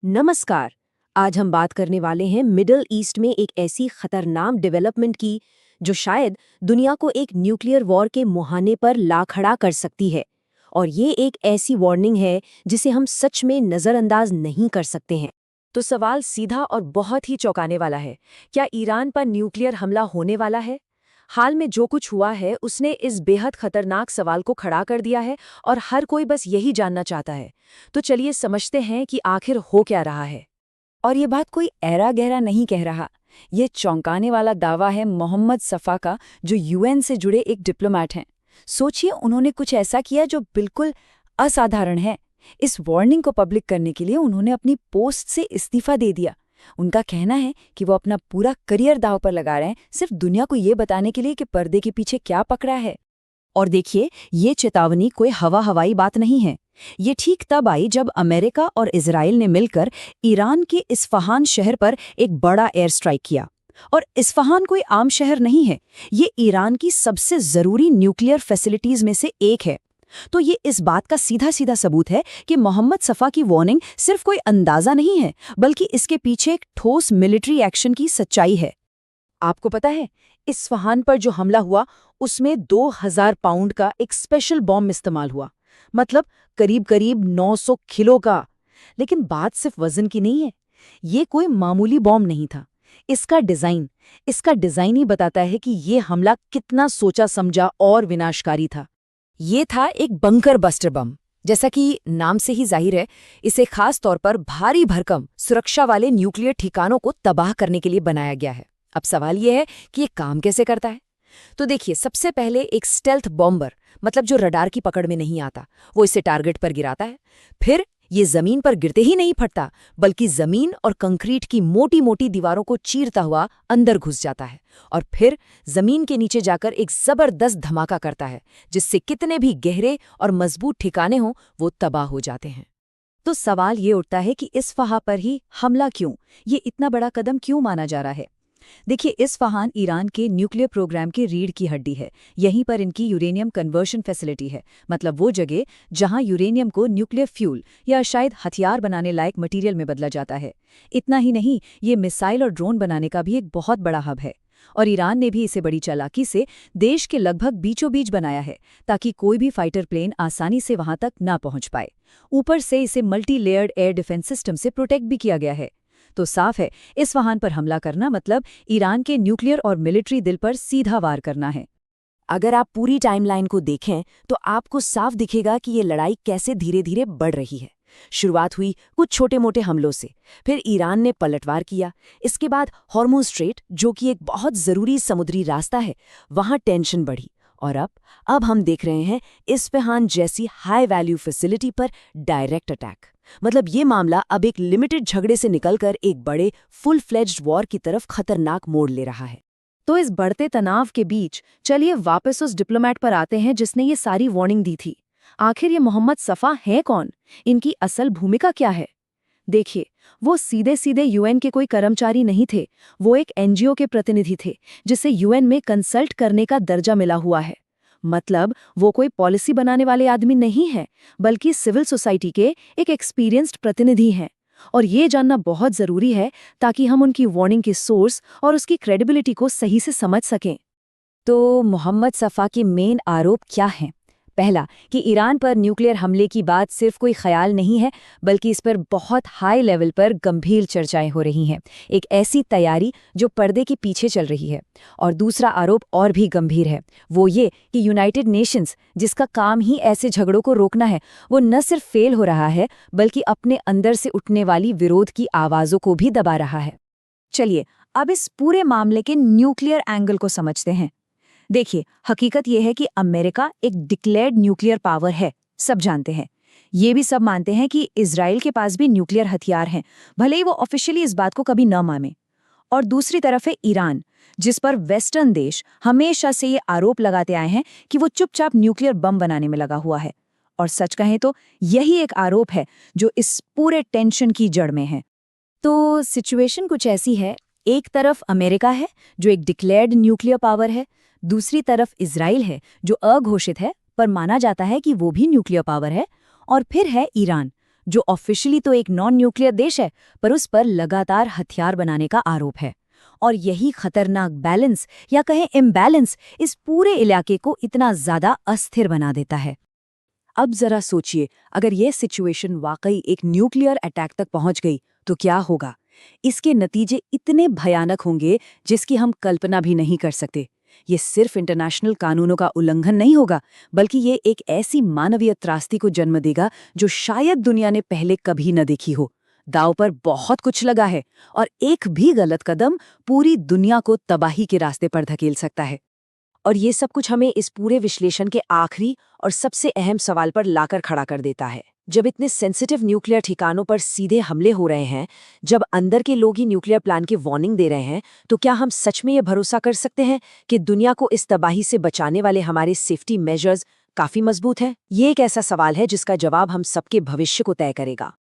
नमस्कार। आज हम बात करने वाले हैं मिडल ईस्ट में एक ऐसी खतरनाक डेवलपमेंट की जो शायद दुनिया को एक न्यूक्लियर वॉर के मुहाने पर ला खड़ा कर सकती है। और ये एक ऐसी वार्निंग है जिसे हम सच में नज़रअंदाज नहीं कर सकते हैं। तो सवाल सीधा और बहुत ही चौंकाने वाला है, क्या ईरान पर न्यूक्लियर हमला होने वाला है? हाल में जो कुछ हुआ है उसने इस बेहद खतरनाक सवाल को खड़ा कर दिया है और हर कोई बस यही जानना चाहता है। तो चलिए समझते हैं कि आखिर हो क्या रहा है। और ये बात कोई ऐरा गहरा नहीं कह रहा। ये चौंकाने वाला दावा है मोहम्मद सफ़ा का, जो यूएन से जुड़े एक डिप्लोमैट हैं। सोचिए, उन्होंने कुछ ऐसा किया जो बिल्कुल असाधारण है। इस वार्निंग को पब्लिक करने के लिए उन्होंने अपनी पोस्ट से इस्तीफा दे दिया। उनका कहना है कि वो अपना पूरा करियर दांव पर लगा रहे हैं, सिर्फ दुनिया को ये बताने के लिए कि पर्दे के पीछे क्या पकड़ा है। और देखिए, ये चेतावनी कोई हवाई बात नहीं है। ये ठीक तब आई जब अमेरिका और इजराइल ने मिलकर ईरान के इस्फहान शहर पर एक बड़ा एयर स्ट्राइक किया। और इस्फहान कोई आम शहर नहीं है, ये ईरान की सबसे जरूरी न्यूक्लियर फैसिलिटीज में से एक है। तो ये इस बात का सीधा सीधा सबूत है कि मोहम्मद सफ़ा की वार्निंग सिर्फ कोई अंदाजा नहीं है, बल्कि इसके पीछे एक ठोस मिलिट्री एक्शन की सच्चाई है। आपको पता है, इस्फहान पर जो हमला हुआ उसमें 2000 पाउंड का एक स्पेशल बॉम्ब इस्तेमाल हुआ, मतलब करीब करीब 900 किलो का। लेकिन बात सिर्फ वजन की नहीं है, ये कोई मामूली बॉम्ब नहीं था। इसका डिजाइन ही बताता है कि ये हमला कितना सोचा समझा और विनाशकारी था। ये था एक बंकर बस्टर बम। जैसा कि नाम से ही जाहिर है, इसे खास तौर पर भारी भरकम सुरक्षा वाले न्यूक्लियर ठिकानों को तबाह करने के लिए बनाया गया है। अब सवाल यह है कि ये काम कैसे करता है। तो देखिए, सबसे पहले एक स्टेल्थ बॉम्बर, मतलब जो रडार की पकड़ में नहीं आता, वो इसे टारगेट पर गिराता है। फिर ये जमीन पर गिरते ही नहीं फटता, बल्कि जमीन और कंक्रीट की मोटी मोटी दीवारों को चीरता हुआ अंदर घुस जाता है और फिर जमीन के नीचे जाकर एक जबरदस्त धमाका करता है, जिससे कितने भी गहरे और मजबूत ठिकाने हों वो तबाह हो जाते हैं। तो सवाल ये उठता है कि इस्फहान पर ही हमला क्यों? ये इतना बड़ा कदम क्यों माना जा रहा है? देखिए, इस्फहान ईरान के न्यूक्लियर प्रोग्राम की रीढ़ की हड्डी है। यहीं पर इनकी यूरेनियम कन्वर्शन फैसिलिटी है, मतलब वो जगह जहां यूरेनियम को न्यूक्लियर फ्यूल या शायद हथियार बनाने लायक मटेरियल में बदला जाता है। इतना ही नहीं, ये मिसाइल और ड्रोन बनाने का भी एक बहुत बड़ा हब है। और ईरान ने भी इसे बड़ी चालाकी से देश के लगभग बीचों बीच बनाया है, ताकि कोई भी फाइटर प्लेन आसानी से वहां तक ना पहुंच पाए। ऊपर से इसे multi layered air defence system से प्रोटेक्ट भी किया गया है। तो साफ है, इस्फहान पर हमला करना मतलब ईरान के न्यूक्लियर और मिलिट्री दिल पर सीधा वार करना है। अगर आप पूरी टाइमलाइन को देखें तो आपको साफ दिखेगा कि ये लड़ाई कैसे धीरे धीरे बढ़ रही है। शुरुआत हुई कुछ छोटे मोटे हमलों से, फिर ईरान ने पलटवार किया। इसके बाद हॉर्मुज़ स्ट्रेट, जो कि एक बहुत ज़रूरी समुद्री रास्ता है, वहाँ टेंशन बढ़ी। और अब हम देख रहे हैं इस्फहान जैसी हाई वैल्यू फैसिलिटी पर डायरेक्ट अटैक। मतलब ये मामला अब एक लिमिटेड झगड़े से निकलकर एक बड़े फुल फ्लेज्ड वॉर की तरफ खतरनाक मोड़ ले रहा है। तो इस बढ़ते तनाव के बीच चलिए वापस उस डिप्लोमेट पर आते हैं जिसने ये सारी वार्निंग दी थी। आखिर ये मोहम्मद सफ़ा हैं कौन? इनकी असल भूमिका क्या है? देखिए, वो सीधे सीधे यूएन के कोई कर्मचारी नहीं थे। वो एक एनजीओ के प्रतिनिधि थे, जिसे यूएन में कंसल्ट करने का दर्जा मिला हुआ है। मतलब वो कोई पॉलिसी बनाने वाले आदमी नहीं है, बल्कि सिविल सोसाइटी के एक एक्सपीरियंस्ड प्रतिनिधि हैं। और ये जानना बहुत ज़रूरी है ताकि हम उनकी वार्निंग के सोर्स और उसकी क्रेडिबिलिटी को सही से समझ सकें। तो मोहम्मद सफ़ा के मेन आरोप क्या हैं? पहला, कि ईरान पर न्यूक्लियर हमले की बात सिर्फ कोई ख्याल नहीं है, बल्कि इस पर बहुत हाई लेवल पर गंभीर चर्चाएं हो रही हैं। एक ऐसी तैयारी जो पर्दे के पीछे चल रही है। और दूसरा आरोप और भी गंभीर है, वो ये कि यूनाइटेड नेशंस, जिसका काम ही ऐसे झगड़ों को रोकना है, वो न सिर्फ फेल हो रहा है, बल्कि अपने अंदर से उठने वाली विरोध की आवाज़ों को भी दबा रहा है। चलिए, अब इस पूरे मामले के न्यूक्लियर एंगल को समझते हैं। देखिए, हकीकत यह है कि अमेरिका एक डिक्लेयर्ड न्यूक्लियर पावर है, सब जानते हैं। ये भी सब मानते हैं कि इजराइल के पास भी न्यूक्लियर हथियार हैं, भले ही वो ऑफिशियली इस बात को कभी न माने। और दूसरी तरफ है ईरान, जिस पर वेस्टर्न देश हमेशा से ये आरोप लगाते आए हैं कि वो चुपचाप न्यूक्लियर बम बनाने में लगा हुआ है। और सच कहें तो यही एक आरोप है जो इस पूरे टेंशन की जड़ में है। तो सिचुएशन कुछ ऐसी है, एक तरफ अमेरिका है जो एक डिक्लेयर्ड न्यूक्लियर पावर है, दूसरी तरफ इजराइल है जो अघोषित है पर माना जाता है कि वो भी न्यूक्लियर पावर है, और फिर है ईरान जो ऑफिशियली तो एक नॉन न्यूक्लियर देश है, पर उस पर लगातार हथियार बनाने का आरोप है। और यही खतरनाक बैलेंस या कहें इम्बैलेंस इस पूरे इलाके को इतना ज्यादा अस्थिर बना देता है। अब जरा सोचिए, अगर यह सिचुएशन वाकई एक न्यूक्लियर अटैक तक पहुंच गई तो क्या होगा। इसके नतीजे इतने भयानक होंगे जिसकी हम कल्पना भी नहीं कर सकते। ये सिर्फ इंटरनेशनल कानूनों का उल्लंघन नहीं होगा, बल्कि ये एक ऐसी मानवीय त्रासदी को जन्म देगा जो शायद दुनिया ने पहले कभी न देखी हो। दांव पर बहुत कुछ लगा है और एक भी गलत कदम पूरी दुनिया को तबाही के रास्ते पर धकेल सकता है। और ये सब कुछ हमें इस पूरे विश्लेषण के आखिरी और सबसे अहम सवाल पर लाकर खड़ा कर देता है। जब इतने सेंसिटिव न्यूक्लियर ठिकानों पर सीधे हमले हो रहे हैं, जब अंदर के लोग ही न्यूक्लियर प्लान की वार्निंग दे रहे हैं, तो क्या हम सच में ये भरोसा कर सकते हैं कि दुनिया को इस तबाही से बचाने वाले हमारे सेफ्टी मेजर्स काफी मजबूत हैं? ये एक ऐसा सवाल है जिसका जवाब हम सबके भविष्य को तय करेगा।